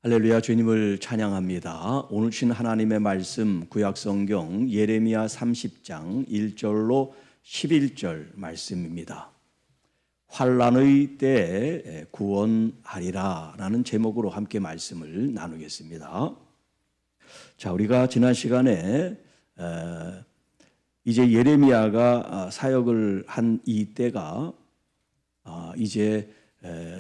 할렐루야, 주님을 찬양합니다. 오늘 주신 하나님의 말씀 구약성경 예레미야 30장 1절로 11절 말씀입니다. 환난의 때에 구원하리라 라는 제목으로 함께 말씀을 나누겠습니다. 자, 우리가 지난 시간에 이제 예레미야가 사역을 한 이 때가 이제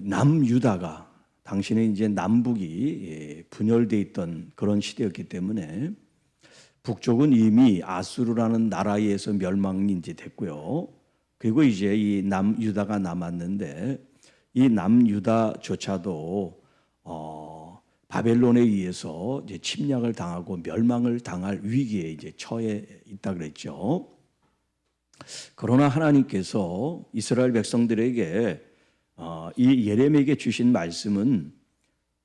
남유다가 당시는 이제 남북이 분열되어 있던 그런 시대였기 때문에 북쪽은 이미 아수르라는 나라에 의해서 멸망이 이제 됐고요. 그리고 이제 이 남유다가 남았는데 이 남유다조차도 바벨론에 의해서 이제 침략을 당하고 멸망을 당할 위기에 이제 처해 있다 그랬죠. 그러나 하나님께서 이스라엘 백성들에게 이 예레미야에게 주신 말씀은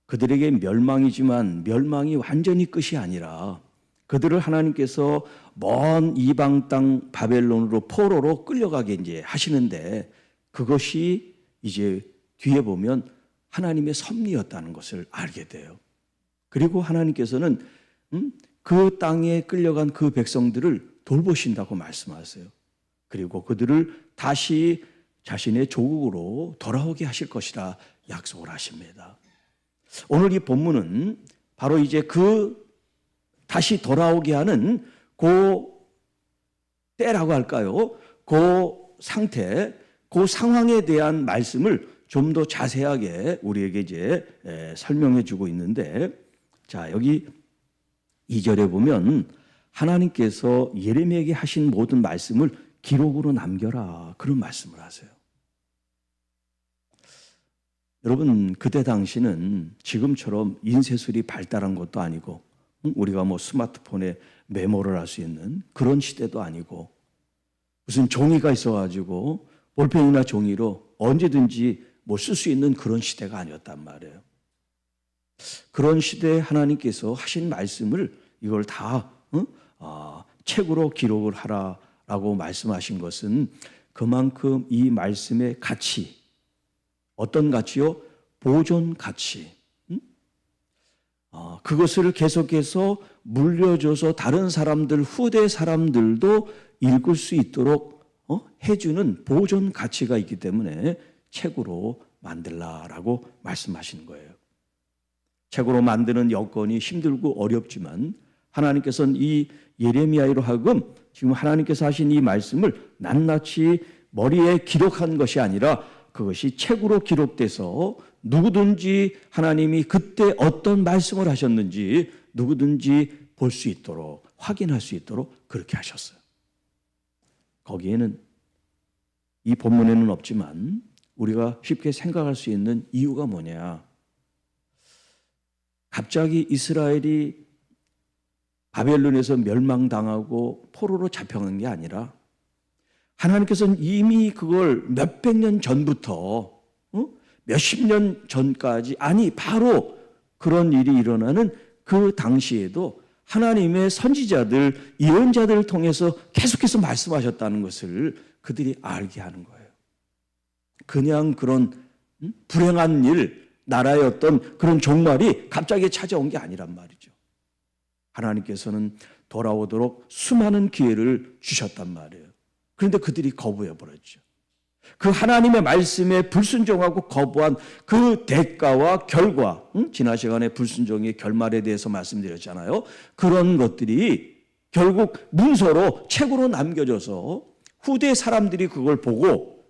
그들에게 멸망이지만 멸망이 완전히 끝이 아니라 그들을 하나님께서 먼 이방 땅 바벨론으로 포로로 끌려가게 이제 하시는데 그것이 이제 뒤에 보면 하나님의 섭리였다는 것을 알게 돼요. 그리고 하나님께서는 그 땅에 끌려간 그 백성들을 돌보신다고 말씀하세요. 그리고 그들을 다시 자신의 조국으로 돌아오게 하실 것이라 약속을 하십니다. 오늘 이 본문은 바로 이제 그 다시 돌아오게 하는 그 때라고 할까요? 그 상태, 그 상황에 대한 말씀을 좀 더 자세하게 우리에게 이제 설명해 주고 있는데, 자, 여기 2절에 보면 하나님께서 예레미야에게 하신 모든 말씀을 기록으로 남겨라, 그런 말씀을 하세요. 여러분, 그때 당시는 지금처럼 인쇄술이 발달한 것도 아니고 우리가 뭐 스마트폰에 메모를 할 수 있는 그런 시대도 아니고 무슨 종이가 있어가지고 볼펜이나 종이로 언제든지 뭐 쓸 수 있는 그런 시대가 아니었단 말이에요. 그런 시대에 하나님께서 하신 말씀을 이걸 다 책으로 기록을 하라라고 말씀하신 것은 그만큼 이 말씀의 가치, 어떤 가치요? 보존 가치. 그것을 계속해서 물려줘서 다른 사람들, 후대 사람들도 읽을 수 있도록 해주는 보존 가치가 있기 때문에 책으로 만들라라고 말씀하시는 거예요. 책으로 만드는 여건이 힘들고 어렵지만 하나님께서는 이 예레미야로 하여금 지금 하나님께서 하신 이 말씀을 낱낱이 머리에 기록한 것이 아니라 그것이 책으로 기록돼서 누구든지 하나님이 그때 어떤 말씀을 하셨는지 누구든지 볼 수 있도록, 확인할 수 있도록 그렇게 하셨어요. 거기에는 이 본문에는 없지만 우리가 쉽게 생각할 수 있는 이유가 뭐냐? 갑자기 이스라엘이 바벨론에서 멸망당하고 포로로 잡혀간 게 아니라 하나님께서는 이미 그걸 몇백 년 전부터 몇십 년 전까지, 아니 바로 그런 일이 일어나는 그 당시에도 하나님의 선지자들, 예언자들을 통해서 계속해서 말씀하셨다는 것을 그들이 알게 하는 거예요. 그냥 그런 불행한 일, 나라의 어떤 그런 종말이 갑자기 찾아온 게 아니란 말이죠. 하나님께서는 돌아오도록 수많은 기회를 주셨단 말이에요. 그런데 그들이 거부해버렸죠. 그 하나님의 말씀에 불순종하고 거부한 그 대가와 결과, 지난 시간에 불순종의 결말에 대해서 말씀드렸잖아요. 그런 것들이 결국 문서로 책으로 남겨져서 후대 사람들이 그걸 보고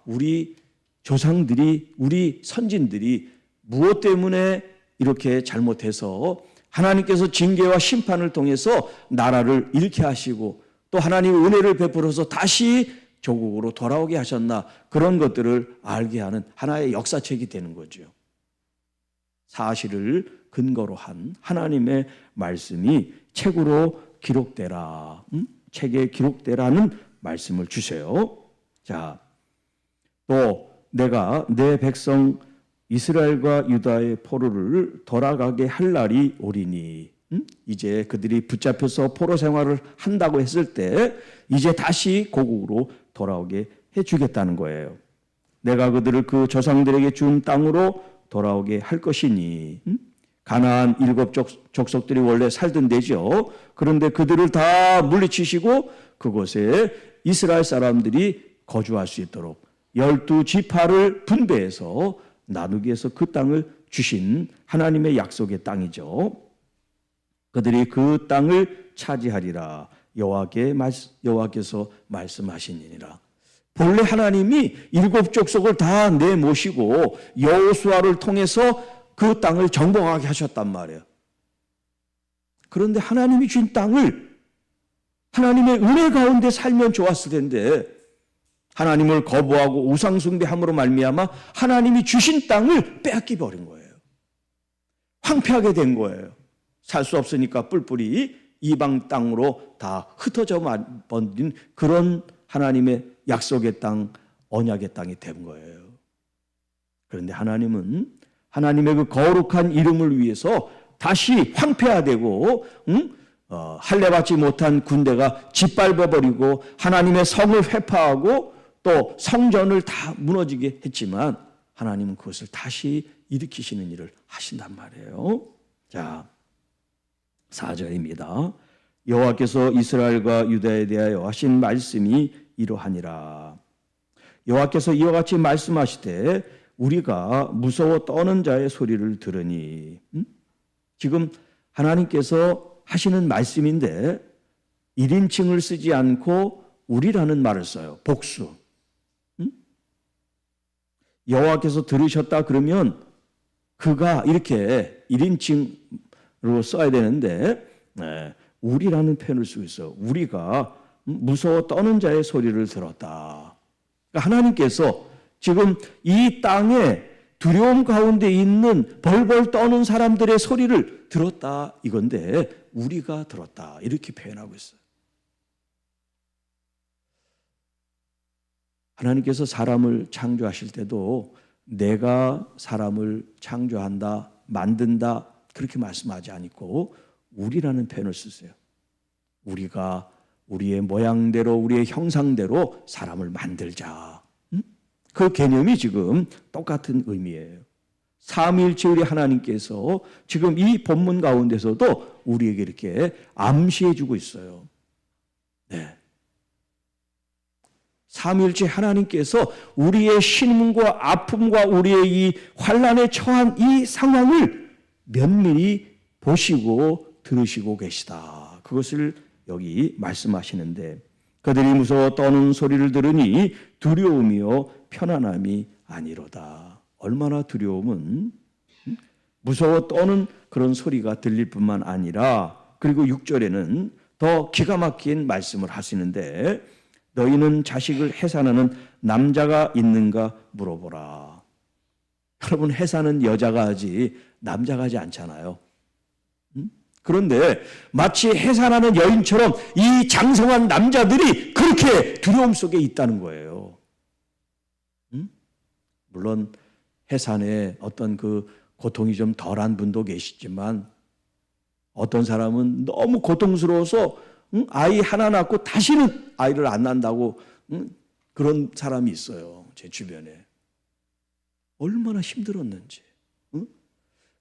우리 조상들이, 우리 선진들이 무엇 때문에 이렇게 잘못해서 하나님께서 징계와 심판을 통해서 나라를 잃게 하시고 또 하나님의 은혜를 베풀어서 다시 조국으로 돌아오게 하셨나, 그런 것들을 알게 하는 하나의 역사책이 되는 거죠. 사실을 근거로 한 하나님의 말씀이 책으로 기록되라, 책에 기록되라는 말씀을 주세요. 자, 또 내가 내 백성 이스라엘과 유다의 포로를 돌아가게 할 날이 오리니, 이제 그들이 붙잡혀서 포로 생활을 한다고 했을 때 이제 다시 고국으로 돌아오게 해주겠다는 거예요. 내가 그들을 그 조상들에게 준 땅으로 돌아오게 할 것이니, 가나안 일곱 족속들이 원래 살던 데죠. 그런데 그들을 다 물리치시고 그곳에 이스라엘 사람들이 거주할 수 있도록 12지파를 분배해서 나누기 위해서 그 땅을 주신 하나님의 약속의 땅이죠. 그들이 그 땅을 차지하리라 여호와께서 말씀하시니라. 본래 하나님이 일곱 족속을 다 내모시고 여호수아를 통해서 그 땅을 정복하게 하셨단 말이에요. 그런데 하나님이 주신 땅을 하나님의 은혜 가운데 살면 좋았을 텐데 하나님을 거부하고 우상숭배함으로 말미암아 하나님이 주신 땅을 빼앗겨 버린 거예요. 황폐하게 된 거예요. 살 수 없으니까 뿔뿔이 이방 땅으로 다 흩어져 버린 그런 하나님의 약속의 땅, 언약의 땅이 된 거예요. 그런데 하나님은 하나님의 그 거룩한 이름을 위해서 다시 황폐화되고 할례받지 못한 군대가 짓밟아버리고 하나님의 성을 회파하고 또 성전을 다 무너지게 했지만 하나님은 그것을 다시 일으키시는 일을 하신단 말이에요. 자, 4절입니다. 여호와께서 이스라엘과 유다에 대하여 하신 말씀이 이러하니라. 여호와께서 이와 같이 말씀하시되 우리가 무서워 떠는 자의 소리를 들으니 지금 하나님께서 하시는 말씀인데 1인칭을 쓰지 않고 우리라는 말을 써요. 복수. 여호와께서 들으셨다 그러면 그가 이렇게 1인칭으로 써야 되는데 우리라는 표현을 쓰고 있어요. 우리가 무서워 떠는 자의 소리를 들었다. 그러니까 하나님께서 지금 이 땅에 두려움 가운데 있는 벌벌 떠는 사람들의 소리를 들었다 이건데 우리가 들었다 이렇게 표현하고 있어요. 하나님께서 사람을 창조하실 때도 내가 사람을 창조한다, 만든다 그렇게 말씀하지 않고 우리라는 표현을 쓰세요. 우리가 우리의 모양대로 우리의 형상대로 사람을 만들자. 그 개념이 지금 똑같은 의미예요. 삼위일체 우리 하나님께서 지금 이 본문 가운데서도 우리에게 이렇게 암시해 주고 있어요. 네. 삼위일체 하나님께서 우리의 신음과 아픔과 우리의 이 환난에 처한 이 상황을 면밀히 보시고 들으시고 계시다. 그것을 여기 말씀하시는데 그들이 무서워 떠는 소리를 들으니 두려움이요 편안함이 아니로다. 얼마나 두려움은 무서워 떠는 그런 소리가 들릴 뿐만 아니라 그리고 6절에는 더 기가 막힌 말씀을 하시는데 너희는 자식을 해산하는 남자가 있는가 물어보라. 여러분 해산은 여자가 하지 남자가 하지 않잖아요. 그런데 마치 해산하는 여인처럼 이 장성한 남자들이 그렇게 두려움 속에 있다는 거예요. 물론 해산에 어떤 그 고통이 좀 덜한 분도 계시지만 어떤 사람은 너무 고통스러워서 아이 하나 낳고 다시는 아이를 안 낳는다고 그런 사람이 있어요. 제 주변에. 얼마나 힘들었는지.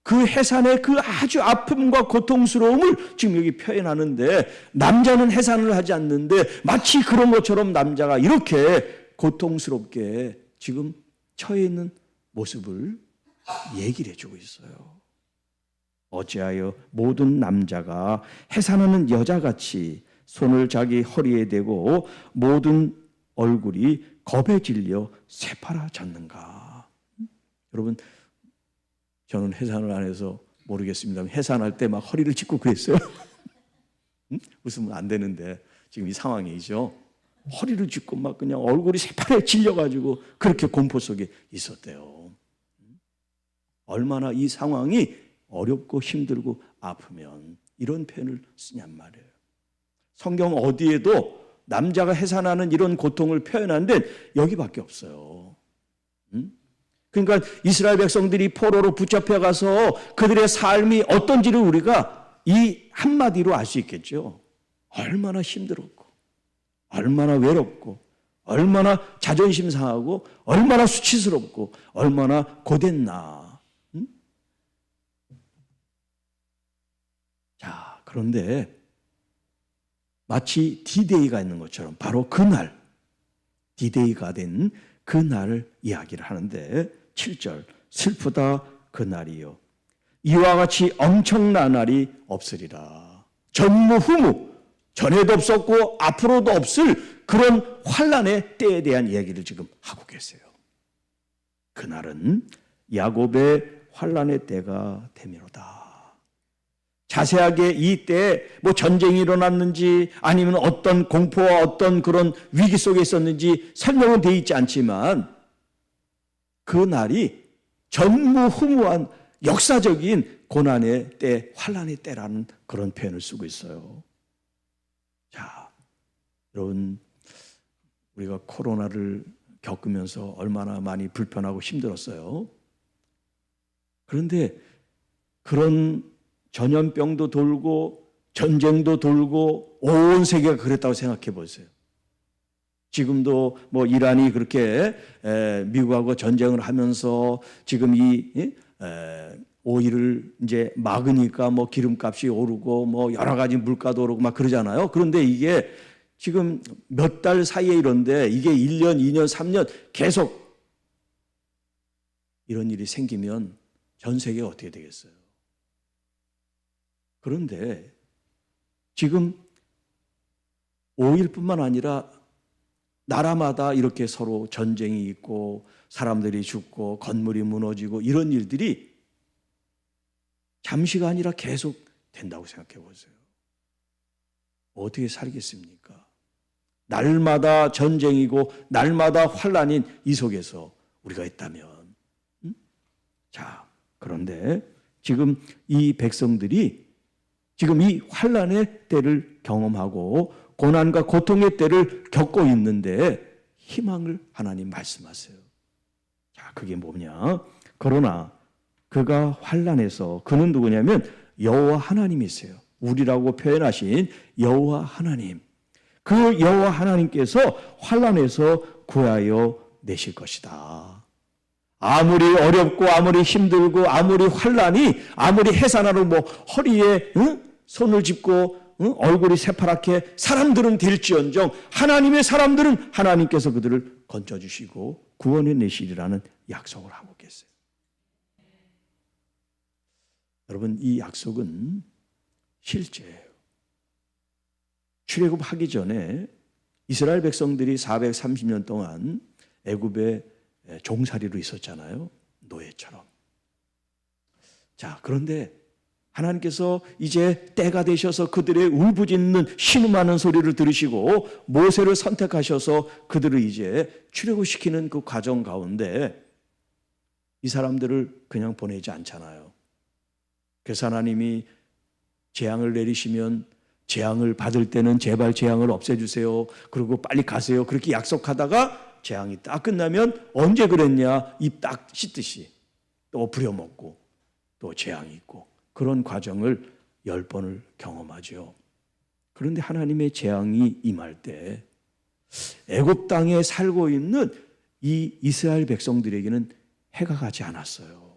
그 해산의 그 아주 아픔과 고통스러움을 지금 여기 표현하는데 남자는 해산을 하지 않는데 마치 그런 것처럼 남자가 이렇게 고통스럽게 지금 처해 있는 모습을 얘기를 해주고 있어요. 어찌하여 모든 남자가 해산하는 여자같이 손을 자기 허리에 대고 모든 얼굴이 겁에 질려 새파라졌는가. 여러분 저는 해산을 안 해서 모르겠습니다. 해산할 때 막 허리를 짚고 그랬어요. 웃으면 안 되는데 지금 이 상황이죠. 허리를 짚고 막 그냥 얼굴이 새파랗게 질려가지고 그렇게 공포 속에 있었대요. 얼마나 이 상황이 어렵고 힘들고 아프면 이런 표현을 쓰냔 말이에요. 성경 어디에도 남자가 해산하는 이런 고통을 표현한 데는 여기밖에 없어요. 그러니까 이스라엘 백성들이 포로로 붙잡혀가서 그들의 삶이 어떤지를 우리가 이 한마디로 알 수 있겠죠. 얼마나 힘들었고 얼마나 외롭고 얼마나 자존심 상하고 얼마나 수치스럽고 얼마나 고됐나. 그런데 마치 D-Day가 있는 것처럼 바로 그날, D-Day가 된 그날을 이야기를 하는데 7절, 슬프다 그날이요. 이와 같이 엄청난 날이 없으리라. 전무후무, 전에도 없었고 앞으로도 없을 그런 환난의 때에 대한 이야기를 지금 하고 계세요. 그날은 야곱의 환난의 때가 되미로다. 자세하게 이 때에 뭐 전쟁이 일어났는지 아니면 어떤 공포와 어떤 그런 위기 속에 있었는지 설명은 되어 있지 않지만 그 날이 전무후무한 역사적인 고난의 때, 환난의 때라는 그런 표현을 쓰고 있어요. 자, 여러분, 우리가 코로나를 겪으면서 얼마나 많이 불편하고 힘들었어요. 그런데 그런 전염병도 돌고 전쟁도 돌고 온 세계가 그랬다고 생각해 보세요. 지금도 뭐 이란이 그렇게 미국하고 전쟁을 하면서 지금 이 오일을 이제 막으니까 뭐 기름값이 오르고 뭐 여러 가지 물가도 오르고 막 그러잖아요. 그런데 이게 지금 몇 달 사이에 이런데 이게 1년, 2년, 3년 계속 이런 일이 생기면 전 세계가 어떻게 되겠어요? 그런데 지금 오일뿐만 아니라 나라마다 이렇게 서로 전쟁이 있고 사람들이 죽고 건물이 무너지고 이런 일들이 잠시가 아니라 계속 된다고 생각해 보세요. 어떻게 살겠습니까? 날마다 전쟁이고 날마다 환난인 이 속에서 우리가 있다면 자, 그런데 지금 이 백성들이 지금 이 환난의 때를 경험하고 고난과 고통의 때를 겪고 있는데 희망을 하나님 말씀하세요. 자, 그게 뭐냐? 그러나 그가 환난에서 그는 누구냐면 여호와 하나님이세요. 우리라고 표현하신 여호와 하나님. 그 여호와 하나님께서 환난에서 구하여 내실 것이다. 아무리 어렵고 아무리 힘들고 아무리 환난이 아무리 해산하러 뭐 허리에 손을 짚고 얼굴이 새파랗게 사람들은 될지언정 하나님의 사람들은 하나님께서 그들을 건져주시고 구원해 내시리라는 약속을 하고 계세요. 여러분, 이 약속은 실제예요. 출애굽하기 전에 이스라엘 백성들이 430년 동안 애굽에 종살이로 있었잖아요. 노예처럼. 자, 그런데 하나님께서 이제 때가 되셔서 그들의 울부짖는 신음하는 소리를 들으시고 모세를 선택하셔서 그들을 이제 출애굽시키는 그 과정 가운데 이 사람들을 그냥 보내지 않잖아요. 그래서 하나님이 재앙을 내리시면 재앙을 받을 때는 제발 재앙을 없애주세요. 그리고 빨리 가세요. 그렇게 약속하다가 재앙이 딱 끝나면 언제 그랬냐? 입 딱 씻듯이 또 부려먹고 또 재앙이 있고 그런 과정을 10번을 경험하죠. 그런데 하나님의 재앙이 임할 때 애굽 땅에 살고 있는 이 이스라엘 백성들에게는 해가 가지 않았어요.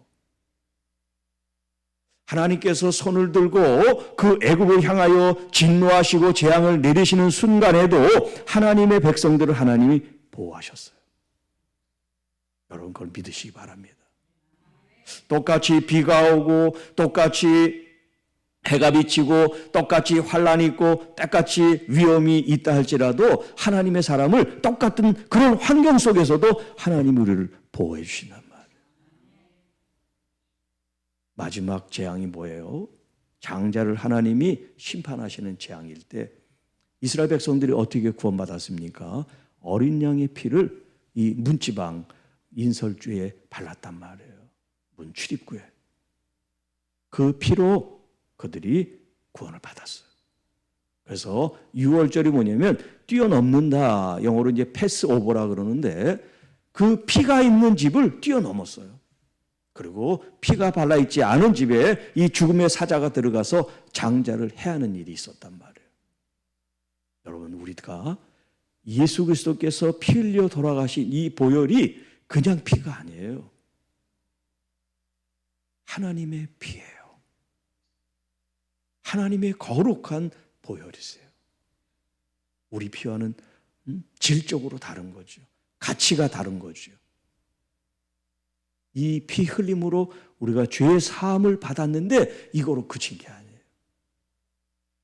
하나님께서 손을 들고 그 애굽을 향하여 진노하시고 재앙을 내리시는 순간에도 하나님의 백성들을 하나님이 보호하셨어요. 여러분, 그걸 믿으시기 바랍니다. 똑같이 비가 오고 똑같이 해가 비치고 똑같이 환란이 있고 똑같이 위험이 있다 할지라도 하나님의 사람을 똑같은 그런 환경 속에서도 하나님 우리를 보호해 주신단 말이에요. 마지막 재앙이 뭐예요? 장자를 하나님이 심판하시는 재앙일 때 이스라엘 백성들이 어떻게 구원받았습니까? 어린 양의 피를 이 문지방 인설주에 발랐단 말이에요. 문 출입구에. 그 피로 그들이 구원을 받았어요. 그래서 6월절이 뭐냐면 뛰어넘는다. 영어로 이제 패스오버라 그러는데 그 피가 있는 집을 뛰어넘었어요. 그리고 피가 발라있지 않은 집에 이 죽음의 사자가 들어가서 장자를 해하는 일이 있었단 말이에요. 여러분, 우리가 예수 그리스도께서 피 흘려 돌아가신 이 보혈이 그냥 피가 아니에요. 하나님의 피예요. 하나님의 거룩한 보혈이세요. 우리 피와는 질적으로 다른 거죠. 가치가 다른 거죠. 이 피 흘림으로 우리가 죄의 사함을 받았는데 이거로 그친 게 아니에요.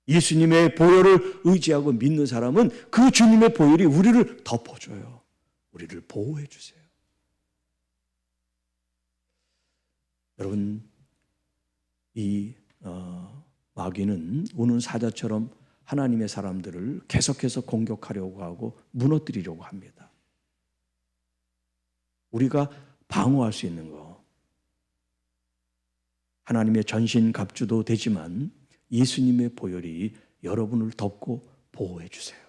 예수님의 보혈을 의지하고 믿는 사람은 그 주님의 보혈이 우리를 덮어줘요. 우리를 보호해 주세요. 여러분, 이 마귀는 우는 사자처럼 하나님의 사람들을 계속해서 공격하려고 하고 무너뜨리려고 합니다. 우리가 방어할 수 있는 거, 하나님의 전신갑주도 되지만 예수님의 보혈이 여러분을 덮고 보호해 주세요.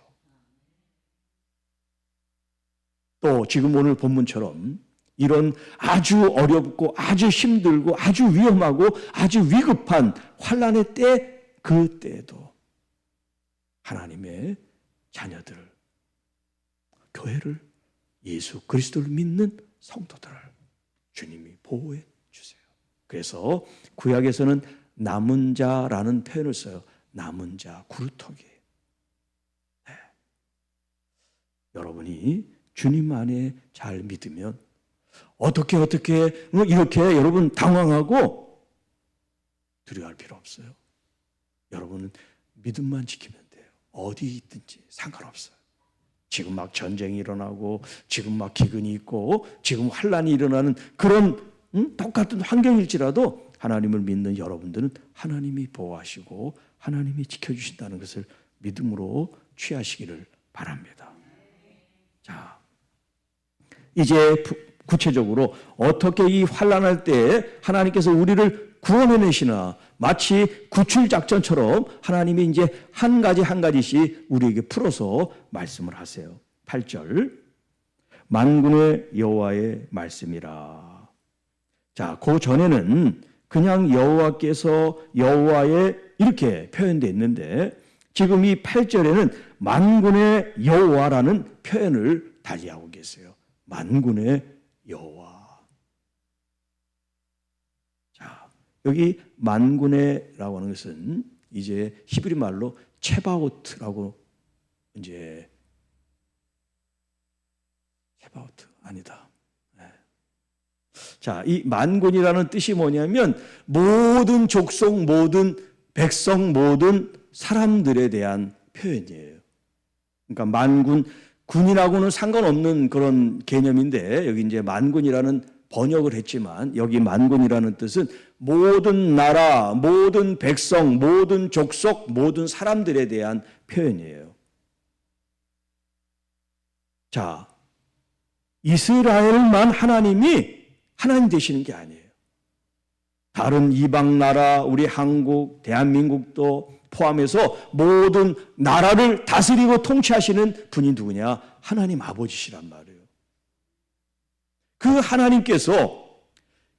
또 지금 오늘 본문처럼 이런 아주 어렵고 아주 힘들고 아주 위험하고 아주 위급한 환난의 때, 그 때에도 하나님의 자녀들, 교회를, 예수 그리스도를 믿는 성도들을 주님이 보호해 주세요. 그래서 구약에서는 남은 자라는 표현을 써요. 남은 자, 구루터기. 네. 여러분이 주님 안에 잘 믿으면 어떻게 이렇게 여러분 당황하고 두려워할 필요 없어요. 여러분은 믿음만 지키면 돼요. 어디 있든지 상관없어요. 지금 막 전쟁이 일어나고 지금 막 기근이 있고 지금 환란이 일어나는 그런 똑같은 환경일지라도 하나님을 믿는 여러분들은 하나님이 보호하시고 하나님이 지켜주신다는 것을 믿음으로 취하시기를 바랍니다. 자, 이제 구체적으로 어떻게 이 환난할 때에 하나님께서 우리를 구원해내시나, 마치 구출작전처럼 하나님이 이제 한 가지씩 우리에게 풀어서 말씀을 하세요. 8절, 만군의 여호와의 말씀이라. 자, 그 전에는 그냥 여호와께서, 여호와의 이렇게 표현되어 있는데 지금 이 8절에는 만군의 여호와라는 표현을 달리하고 계세요. 만군의 여호와. 자, 여기 만군의라고 하는 것은 이제 히브리 말로 체바오트라고, 이제 체바오트 아니다. 네. 자, 이 만군이라는 뜻이 뭐냐면 모든 족속, 모든 백성, 모든 사람들에 대한 표현이에요. 그러니까 만군, 군이라고는 상관없는 그런 개념인데 여기 이제 만군이라는 번역을 했지만 여기 만군이라는 뜻은 모든 나라, 모든 백성, 모든 족속, 모든 사람들에 대한 표현이에요. 자, 이스라엘만 하나님이 하나님 되시는 게 아니에요. 다른 이방 나라, 우리 한국, 대한민국도 포함해서 모든 나라를 다스리고 통치하시는 분이 누구냐? 하나님 아버지시란 말이에요. 그 하나님께서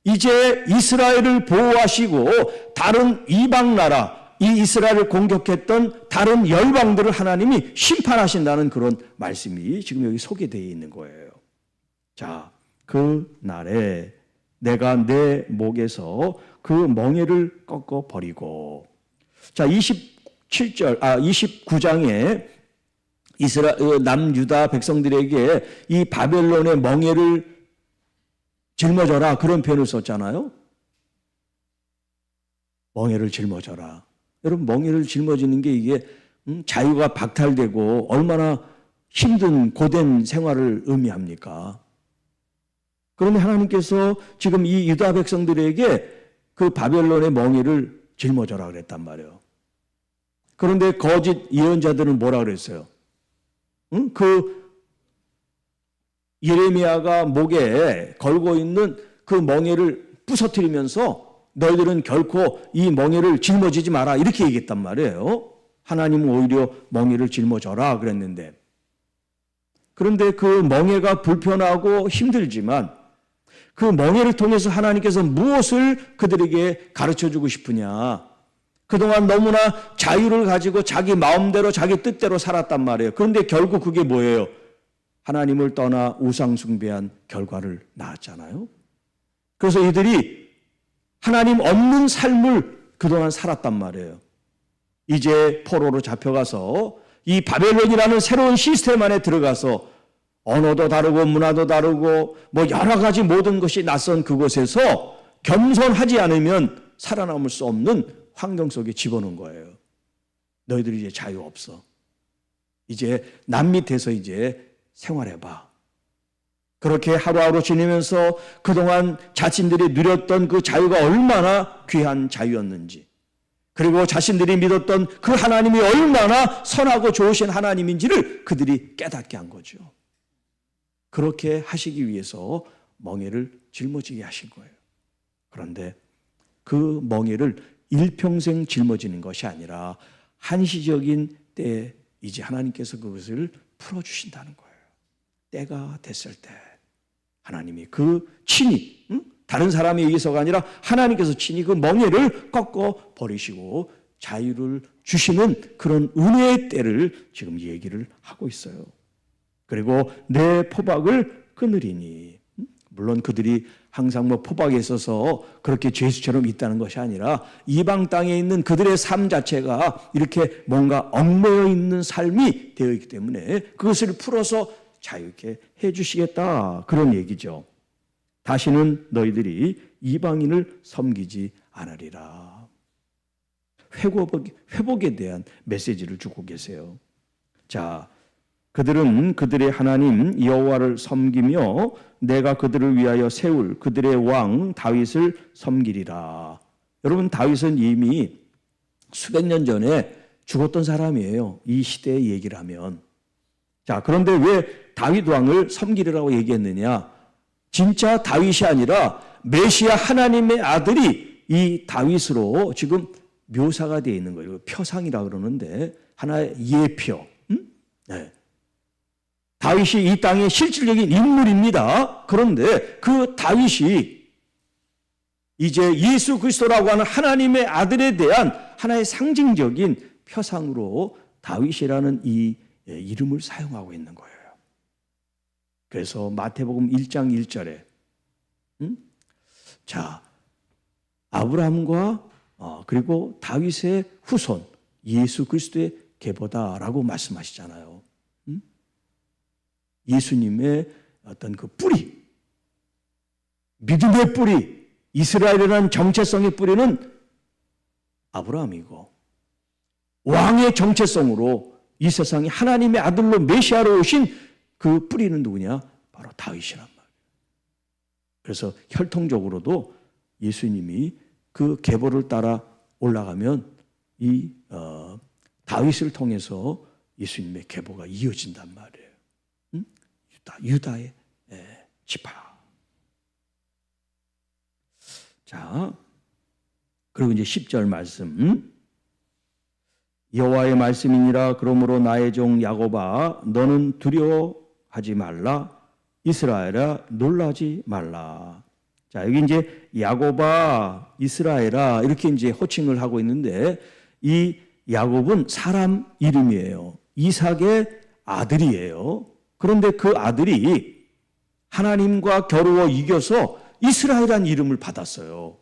이제 이스라엘을 보호하시고 다른 이방 나라, 이 이스라엘을 공격했던 다른 열방들을 하나님이 심판하신다는 그런 말씀이 지금 여기 소개되어 있는 거예요. 자, 그 날에 내가 내 목에서 그 멍에를 꺾어 버리고. 자, 29장에 남유다 백성들에게 이 바벨론의 멍에를 짊어져라, 그런 표현을 썼잖아요. 멍에를 짊어져라. 여러분, 멍에를 짊어지는 게 이게 자유가 박탈되고 얼마나 힘든 고된 생활을 의미합니까? 그런데 하나님께서 지금 이 유다 백성들에게 그 바벨론의 멍에를 짊어져라 그랬단 말이에요. 그런데 거짓 예언자들은 뭐라 그랬어요? 그 예레미야가 목에 걸고 있는 그 멍에를 부서뜨리면서 너희들은 결코 이 멍에를 짊어지지 마라, 이렇게 얘기했단 말이에요. 하나님은 오히려 멍에를 짊어져라 그랬는데, 그런데 그 멍에가 불편하고 힘들지만 그 멍에를 통해서 하나님께서 무엇을 그들에게 가르쳐주고 싶으냐? 그동안 너무나 자유를 가지고 자기 마음대로 자기 뜻대로 살았단 말이에요. 그런데 결국 그게 뭐예요? 하나님을 떠나 우상 숭배한 결과를 낳았잖아요. 그래서 이들이 하나님 없는 삶을 그동안 살았단 말이에요. 이제 포로로 잡혀가서 이 바벨론이라는 새로운 시스템 안에 들어가서 언어도 다르고 문화도 다르고 뭐 여러 가지 모든 것이 낯선 그곳에서 겸손하지 않으면 살아남을 수 없는 환경 속에 집어넣은 거예요. 너희들이 이제 자유 없어. 이제 남 밑에서 이제 생활해봐. 그렇게 하루하루 지내면서 그동안 자신들이 누렸던 그 자유가 얼마나 귀한 자유였는지, 그리고 자신들이 믿었던 그 하나님이 얼마나 선하고 좋으신 하나님인지를 그들이 깨닫게 한 거죠. 그렇게 하시기 위해서 멍에를 짊어지게 하신 거예요. 그런데 그 멍에를 일평생 짊어지는 것이 아니라 한시적인 때에 이제 하나님께서 그것을 풀어주신다는 거예요. 때가 됐을 때 하나님이 그 친히, 다른 사람에 의해서가 아니라 하나님께서 친히 그 멍에를 꺾어 버리시고 자유를 주시는 그런 은혜의 때를 지금 얘기를 하고 있어요. 그리고 내 포박을 끊으리니, 물론 그들이 항상 뭐 포박에 있어서 그렇게 죄수처럼 있다는 것이 아니라 이방 땅에 있는 그들의 삶 자체가 이렇게 뭔가 얽매여 있는 삶이 되어 있기 때문에 그것을 풀어서 자유케 해주시겠다, 그런 얘기죠. 다시는 너희들이 이방인을 섬기지 않으리라. 회복에 대한 메시지를 주고 계세요. 자, 그들은 그들의 하나님 여호와를 섬기며 내가 그들을 위하여 세울 그들의 왕 다윗을 섬기리라. 여러분, 다윗은 이미 수백 년 전에 죽었던 사람이에요. 이 시대의 얘기를 하면. 자, 그런데 왜 다윗 왕을 섬기리라고 얘기했느냐? 진짜 다윗이 아니라 메시아 하나님의 아들이 이 다윗으로 지금 묘사가 되어 있는 거예요. 표상이라 그러는데 하나의 예표. 네. 다윗이 이 땅의 실질적인 인물입니다. 그런데 그 다윗이 이제 예수 그리스도라고 하는 하나님의 아들에 대한 하나의 상징적인 표상으로 다윗이라는 이 이름을 사용하고 있는 거예요. 그래서 마태복음 1장 1절에 자, 아브라함과 그리고 다윗의 후손 예수 그리스도의 계보다라고 말씀하시잖아요. 예수님의 어떤 그 뿌리, 믿음의 뿌리, 이스라엘이라는 정체성의 뿌리는 아브라함이고, 왕의 정체성으로 이 세상에 하나님의 아들로 메시아로 오신 그 뿌리는 누구냐? 바로 다윗이란 말이에요. 그래서 혈통적으로도 예수님이 그 계보를 따라 올라가면 이 다윗을 통해서 예수님의 계보가 이어진단 말이에요. 유다의 지파. 자, 그리고 이제 10절 말씀. 여호와의 말씀이니라. 그러므로 나의 종 야곱아 너는 두려워하지 말라. 이스라엘아 놀라지 말라. 자, 여기 이제 야곱아 이스라엘아 이렇게 이제 호칭을 하고 있는데, 이 야곱은 사람 이름이에요. 이삭의 아들이에요. 그런데 그 아들이 하나님과 겨루어 이겨서 이스라엘이라는 이름을 받았어요.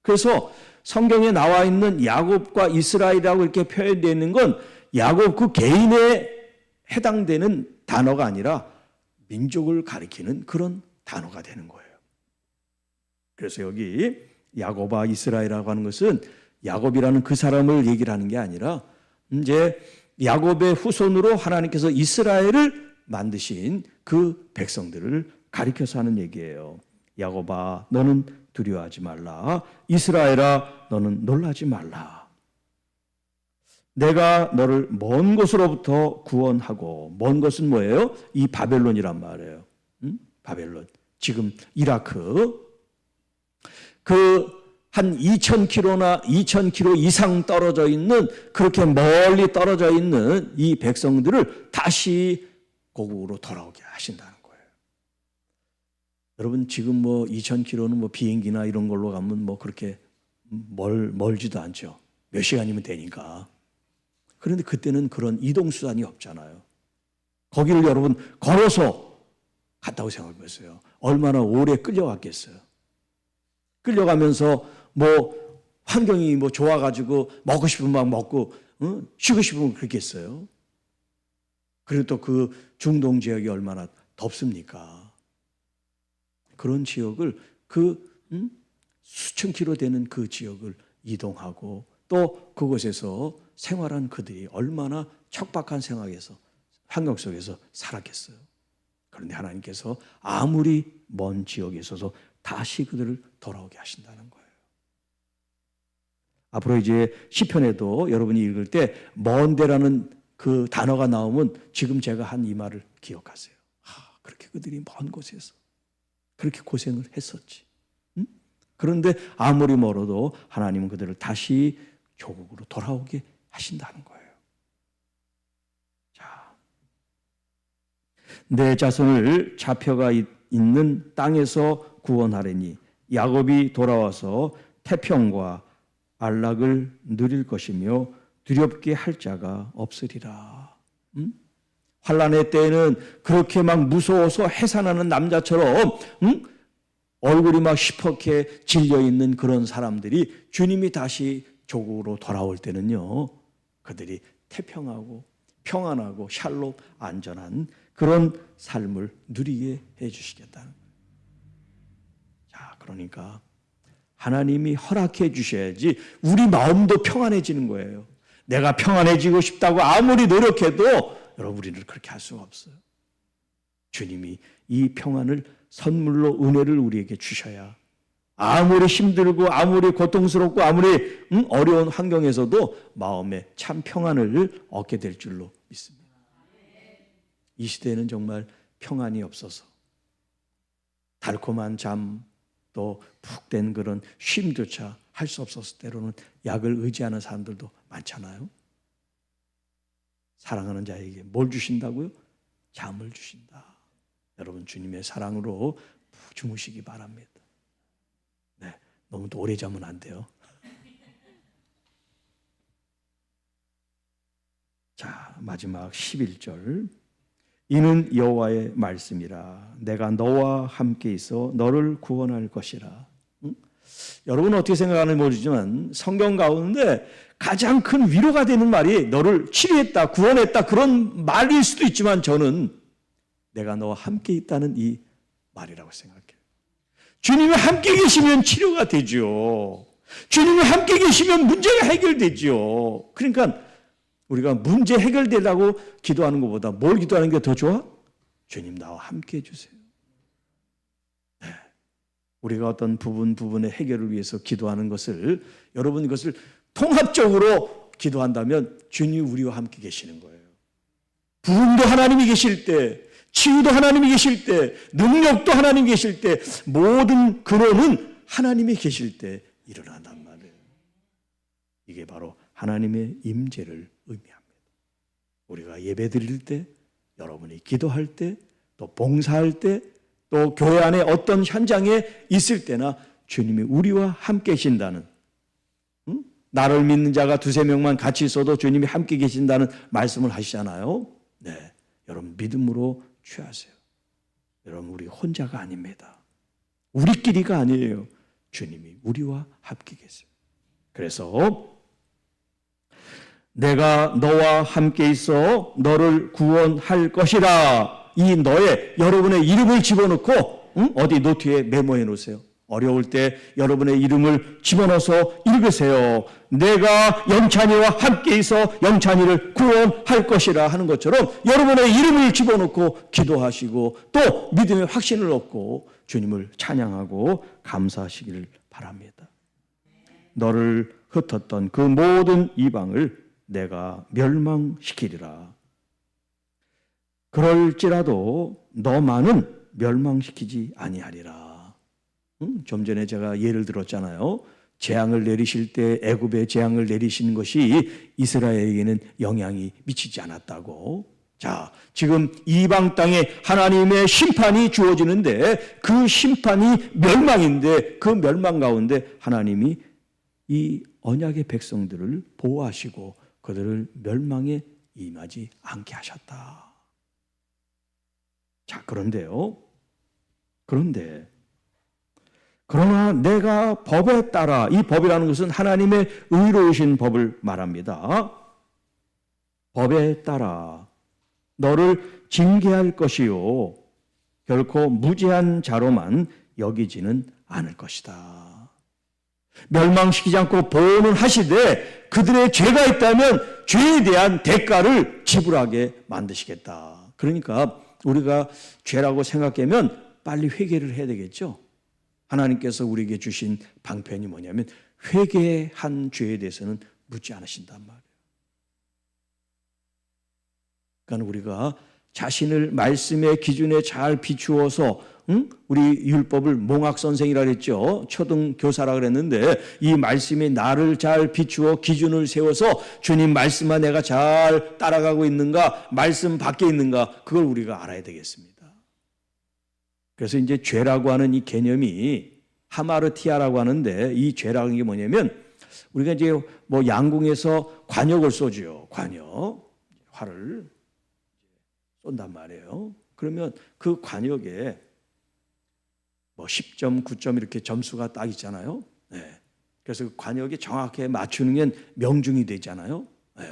그래서 성경에 나와 있는 야곱과 이스라엘이라고 이렇게 표현되어 있는 건 야곱 그 개인에 해당되는 단어가 아니라 민족을 가리키는 그런 단어가 되는 거예요. 그래서 여기 야곱아 이스라엘이라고 하는 것은 야곱이라는 그 사람을 얘기를 하는 게 아니라 이제 야곱의 후손으로 하나님께서 이스라엘을 만드신 그 백성들을 가리켜서 하는 얘기예요. 야곱아 너는 두려워하지 말라. 이스라엘아 너는 놀라지 말라. 내가 너를 먼 곳으로부터 구원하고, 먼 곳은 뭐예요? 이 바벨론이란 말이에요. 바벨론. 지금 이라크. 그 한 2,000km나 2,000km 이상 떨어져 있는, 그렇게 멀리 떨어져 있는 이 백성들을 다시 고국으로 돌아오게 하신다는 거예요. 여러분, 지금 뭐 2,000km는 뭐 비행기나 이런 걸로 가면 뭐 그렇게 멀지도 않죠. 몇 시간이면 되니까. 그런데 그때는 그런 이동수단이 없잖아요. 거기를 여러분 걸어서 갔다고 생각해 보세요. 얼마나 오래 끌려갔겠어요. 끌려가면서 뭐 환경이 뭐 좋아가지고 먹고 싶으면 막 먹고 쉬고 싶으면 그렇겠어요. 그리고 또 그 중동 지역이 얼마나 덥습니까? 그런 지역을 수천 킬로 되는 그 지역을 이동하고 또 그곳에서 생활한 그들이 얼마나 척박한 환경 속에서 살았겠어요. 그런데 하나님께서 아무리 먼 지역에 있어서 다시 그들을 돌아오게 하신다는 거예요. 앞으로 이제 시편에도 여러분이 읽을 때 먼데라는 그 단어가 나오면 지금 제가 한 이 말을 기억하세요. 그렇게 그들이 먼 곳에서 그렇게 고생을 했었지. 그런데 아무리 멀어도 하나님은 그들을 다시 조국으로 돌아오게 하신다는 거예요. 자, 내 자손을 잡혀가 있는 땅에서 구원하려니 야곱이 돌아와서 태평과 안락을 누릴 것이며 두렵게 할 자가 없으리라. 환난의 때에는 그렇게 막 무서워서 해산하는 남자처럼 얼굴이 막 시퍼게 질려있는 그런 사람들이 주님이 다시 조국으로 돌아올 때는요, 그들이 태평하고 평안하고 샬롬 안전한 그런 삶을 누리게 해주시겠다는 거예요. 자, 그러니까 하나님이 허락해 주셔야지 우리 마음도 평안해지는 거예요. 내가 평안해지고 싶다고 아무리 노력해도 여러분 우리는 그렇게 할 수가 없어요. 주님이 이 평안을 선물로 은혜를 우리에게 주셔야 아무리 힘들고 아무리 고통스럽고 아무리 어려운 환경에서도 마음에 참 평안을 얻게 될 줄로 믿습니다. 이 시대에는 정말 평안이 없어서 달콤한 잠 또 푹 된 그런 쉼조차 할 수 없어서 때로는 약을 의지하는 사람들도 많잖아요. 사랑하는 자에게 뭘 주신다고요? 잠을 주신다. 여러분 주님의 사랑으로 푹 주무시기 바랍니다. 네, 너무 오래 자면 안 돼요. 자, 마지막 11절. 이는 여호와의 말씀이라. 내가 너와 함께 있어 너를 구원할 것이라. 여러분은 어떻게 생각하는지 모르지만 성경 가운데 가장 큰 위로가 되는 말이 너를 치료했다, 구원했다 그런 말일 수도 있지만 저는 내가 너와 함께 있다는 이 말이라고 생각해요. 주님이 함께 계시면 치료가 되죠. 주님이 함께 계시면 문제가 해결되죠. 그러니까 우리가 문제 해결되려고 기도하는 것보다 뭘 기도하는 게 더 좋아? 주님 나와 함께 해주세요. 네. 우리가 어떤 부분의 해결을 위해서 기도하는 것을 여러분 이것을 통합적으로 기도한다면 주님이 우리와 함께 계시는 거예요. 부흥도 하나님이 계실 때, 치유도 하나님이 계실 때, 능력도 하나님이 계실 때, 모든 근원은 하나님이 계실 때 일어난단 말이에요. 이게 바로 하나님의 임재를 의미합니다. 우리가 예배 드릴 때, 여러분이 기도할 때, 또 봉사할 때, 또 교회 안에 어떤 현장에 있을 때나 주님이 우리와 함께 계신다는, 나를 믿는 자가 두세 명만 같이 있어도 주님이 함께 계신다는 말씀을 하시잖아요. 네, 여러분 믿음으로 취하세요. 여러분 우리 혼자가 아닙니다. 우리끼리가 아니에요. 주님이 우리와 함께 계세요. 그래서 내가 너와 함께 있어 너를 구원할 것이라. 이 너에 여러분의 이름을 집어넣고 어디 노트에 메모해 놓으세요. 어려울 때 여러분의 이름을 집어넣어서 읽으세요. 내가 영찬이와 함께 있어 영찬이를 구원할 것이라 하는 것처럼 여러분의 이름을 집어넣고 기도하시고 또 믿음의 확신을 얻고 주님을 찬양하고 감사하시기를 바랍니다. 너를 흩었던 그 모든 이방을 내가 멸망시키리라. 그럴지라도 너만은 멸망시키지 아니하리라. 좀 전에 제가 예를 들었잖아요. 재앙을 내리실 때 애굽에 재앙을 내리시는 것이 이스라엘에게는 영향이 미치지 않았다고. 자, 지금 이방 땅에 하나님의 심판이 주어지는데 그 심판이 멸망인데 그 멸망 가운데 하나님이 이 언약의 백성들을 보호하시고 그들을 멸망에 임하지 않게 하셨다. 자, 그런데 그러나 내가 법에 따라, 이 법이라는 것은 하나님의 의로우신 법을 말합니다. 법에 따라 너를 징계할 것이요 결코 무죄한 자로만 여기지는 않을 것이다. 멸망시키지 않고 보호는 하시되 그들의 죄가 있다면 죄에 대한 대가를 지불하게 만드시겠다. 그러니까 우리가 죄라고 생각하면 빨리 회개를 해야 되겠죠. 하나님께서 우리에게 주신 방편이 뭐냐면 회개한 죄에 대해서는 묻지 않으신단 말이에요. 그러니까 우리가 자신을 말씀의 기준에 잘 비추어서 우리 율법을 몽학선생이라 그랬죠. 초등교사라 그랬는데 이 말씀이 나를 잘 비추어 기준을 세워서 주님 말씀만 내가 잘 따라가고 있는가, 말씀 밖에 있는가, 그걸 우리가 알아야 되겠습니다. 그래서 이제 죄라고 하는 이 개념이 하마르티아라고 하는데, 이 죄라는 게 뭐냐면 우리가 이제 뭐 양궁에서 관역을 쏘죠. 관역, 활을 쏜단 말이에요. 그러면 그 관역에 뭐 10점, 9점 이렇게 점수가 딱 있잖아요. 네. 그래서 그 관역에 정확하게 맞추는 게 명중이 되잖아요. 네.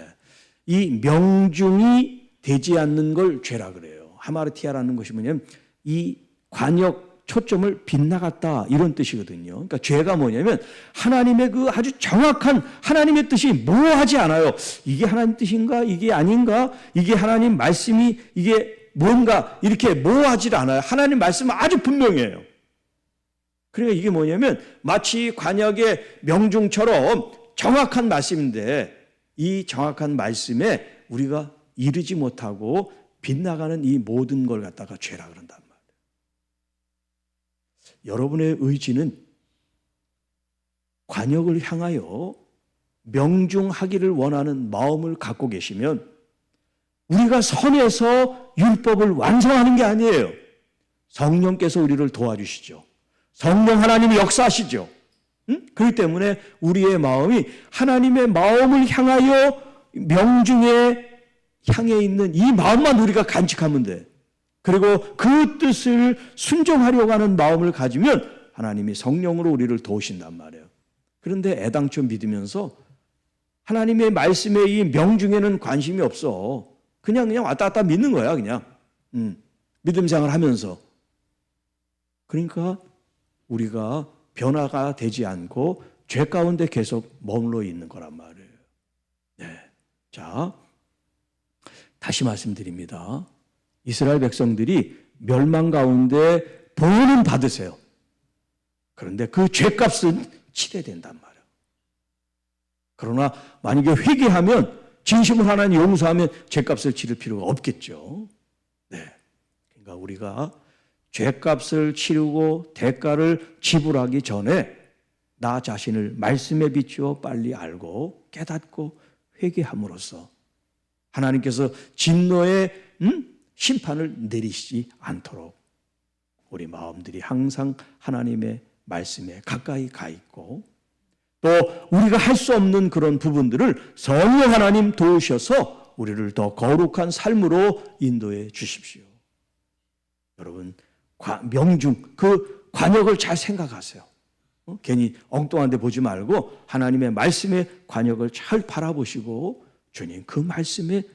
이 명중이 되지 않는 걸 죄라 그래요. 하마르티아라는 것이 뭐냐면 이 관역 초점을 빗나갔다, 이런 뜻이거든요. 그러니까 죄가 뭐냐면 하나님의 그 아주 정확한 하나님의 뜻이 모호하지 않아요. 이게 하나님 뜻인가? 이게 아닌가? 이게 하나님 말씀이 이게 뭔가 이렇게 모호하지 않아요. 하나님 말씀은 아주 분명해요. 그러니까 이게 뭐냐면 마치 관역의 명중처럼 정확한 말씀인데 이 정확한 말씀에 우리가 이르지 못하고 빗나가는 이 모든 걸 갖다가 죄라 그런단 말이에요. 여러분의 의지는 관역을 향하여 명중하기를 원하는 마음을 갖고 계시면 우리가 선에서 율법을 완성하는 게 아니에요. 성령께서 우리를 도와주시죠. 성령 하나님이 역사하시죠. 그렇기 때문에 우리의 마음이 하나님의 마음을 향하여 명중에 향해 있는 이 마음만 우리가 간직하면 돼. 그리고 그 뜻을 순종하려고 하는 마음을 가지면 하나님이 성령으로 우리를 도우신단 말이에요. 그런데 애당초 믿으면서 하나님의 말씀의 이 명중에는 관심이 없어. 그냥 왔다 갔다 믿는 거야, 그냥. 믿음 생활 하면서. 그러니까 우리가 변화가 되지 않고 죄 가운데 계속 머물러 있는 거란 말이에요. 네. 자, 다시 말씀드립니다. 이스라엘 백성들이 멸망 가운데 보호는 받으세요. 그런데 그 죄값은 치러야 된단 말이에요. 그러나 만약에 회개하면, 진심으로 하나님 용서하면 죄값을 치를 필요가 없겠죠. 네. 그러니까 우리가 죄값을 치르고 대가를 지불하기 전에 나 자신을 말씀에 비추어 빨리 알고 깨닫고 회개함으로써 하나님께서 진노의 심판을 내리시지 않도록 우리 마음들이 항상 하나님의 말씀에 가까이 가 있고, 또 우리가 할 수 없는 그런 부분들을 성령 하나님 도우셔서 우리를 더 거룩한 삶으로 인도해 주십시오. 여러분, 명중, 그 관역을 잘 생각하세요. 괜히 엉뚱한 데 보지 말고 하나님의 말씀의 관역을 잘 바라보시고 주님 그 말씀의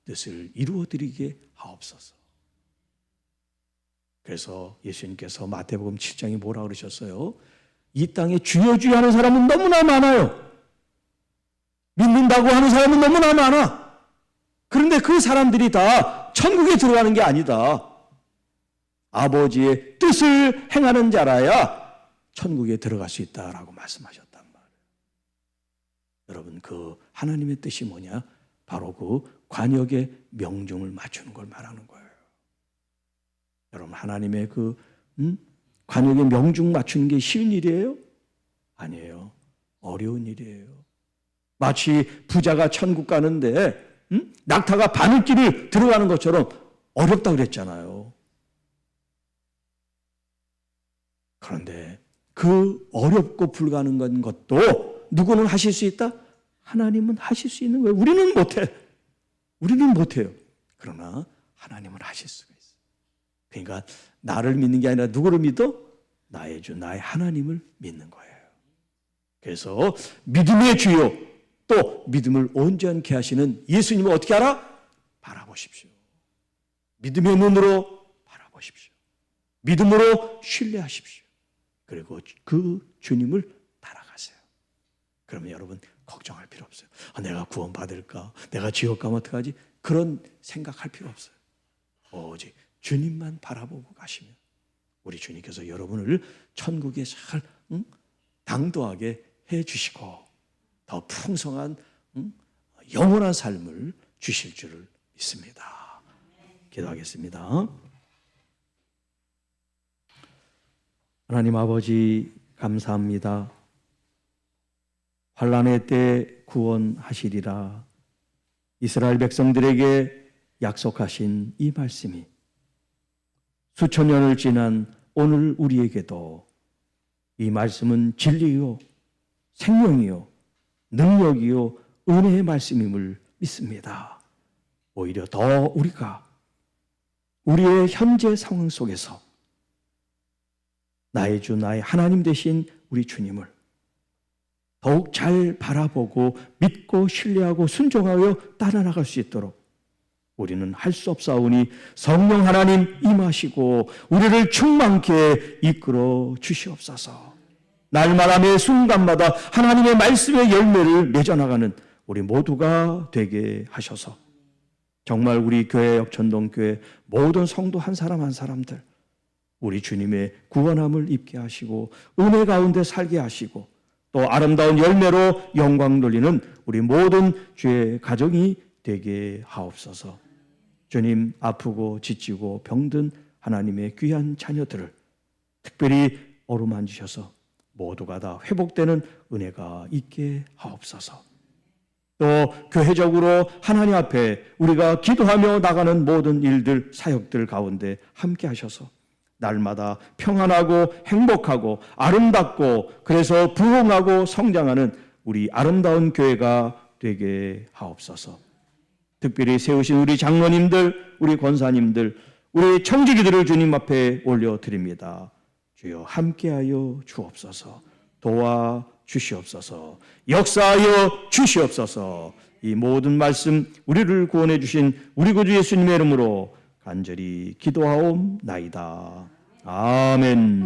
뜻을 이루어드리게 하옵소서. 그래서 예수님께서 마태복음 7장에 뭐라 그러셨어요? 이 땅에 주여 주여 하는 사람은 너무나 많아요. 믿는다고 하는 사람은 너무나 많아. 그런데 그 사람들이 다 천국에 들어가는 게 아니다. 아버지의 뜻을 행하는 자라야 천국에 들어갈 수 있다라고 말씀하셨단 말이에요. 여러분, 그 하나님의 뜻이 뭐냐? 바로 그 관역의 명중을 맞추는 걸 말하는 거예요. 여러분, 하나님의 그 관역의 명중 맞추는 게 쉬운 일이에요? 아니에요. 어려운 일이에요. 마치 부자가 천국 가는데 낙타가 바늘길을 들어가는 것처럼 어렵다고 그랬잖아요. 그런데 그 어렵고 불가능한 것도 누구는 하실 수 있다? 하나님은 하실 수 있는 거예요. 우리는 못해. 우리는 못해요. 그러나 하나님은 하실 수가 있어요. 그러니까 나를 믿는 게 아니라 누구를 믿어? 나의 주, 나의 하나님을 믿는 거예요. 그래서 믿음의 주요, 또 믿음을 온전케 하시는 예수님을 어떻게 알아? 바라보십시오. 믿음의 눈으로 바라보십시오. 믿음으로 신뢰하십시오. 그리고 그 주님을 따라가세요. 그러면 여러분 걱정할 필요 없어요. 내가 구원받을까? 내가 지옥 가면 어떡하지? 그런 생각할 필요 없어요. 오직 주님만 바라보고 가시면 우리 주님께서 여러분을 천국에 잘 당도하게 해주시고 더 풍성한 영원한 삶을 주실 줄을 믿습니다. 기도하겠습니다. 하나님 아버지 감사합니다. 환난의 때 구원하시리라 이스라엘 백성들에게 약속하신 이 말씀이 수천 년을 지난 오늘 우리에게도 이 말씀은 진리요, 생명이요, 능력이요, 은혜의 말씀임을 믿습니다. 오히려 더 우리가 우리의 현재 상황 속에서 나의 주, 나의 하나님 되신 우리 주님을 더욱 잘 바라보고 믿고 신뢰하고 순종하여 따라나갈 수 있도록 우리는 할 수 없사오니 성령 하나님 임하시고 우리를 충만케 이끌어 주시옵소서. 날마다 매 순간마다 하나님의 말씀의 열매를 맺어나가는 우리 모두가 되게 하셔서 정말 우리 교회 역천동교회 모든 성도 한 사람 한 사람들 우리 주님의 구원함을 입게 하시고 은혜 가운데 살게 하시고 또 아름다운 열매로 영광 돌리는 우리 모든 주의 가정이 되게 하옵소서. 주님, 아프고 지치고 병든 하나님의 귀한 자녀들을 특별히 어루만지셔서 모두가 다 회복되는 은혜가 있게 하옵소서. 또 교회적으로 하나님 앞에 우리가 기도하며 나가는 모든 일들, 사역들 가운데 함께 하셔서 날마다 평안하고 행복하고 아름답고 그래서 부흥하고 성장하는 우리 아름다운 교회가 되게 하옵소서. 특별히 세우신 우리 장로님들, 우리 권사님들, 우리 청지기들을 주님 앞에 올려드립니다. 주여 함께하여 주옵소서. 도와 주시옵소서. 역사하여 주시옵소서. 이 모든 말씀 우리를 구원해 주신 우리 구주 예수님의 이름으로 간절히 기도하옵나이다. 아멘.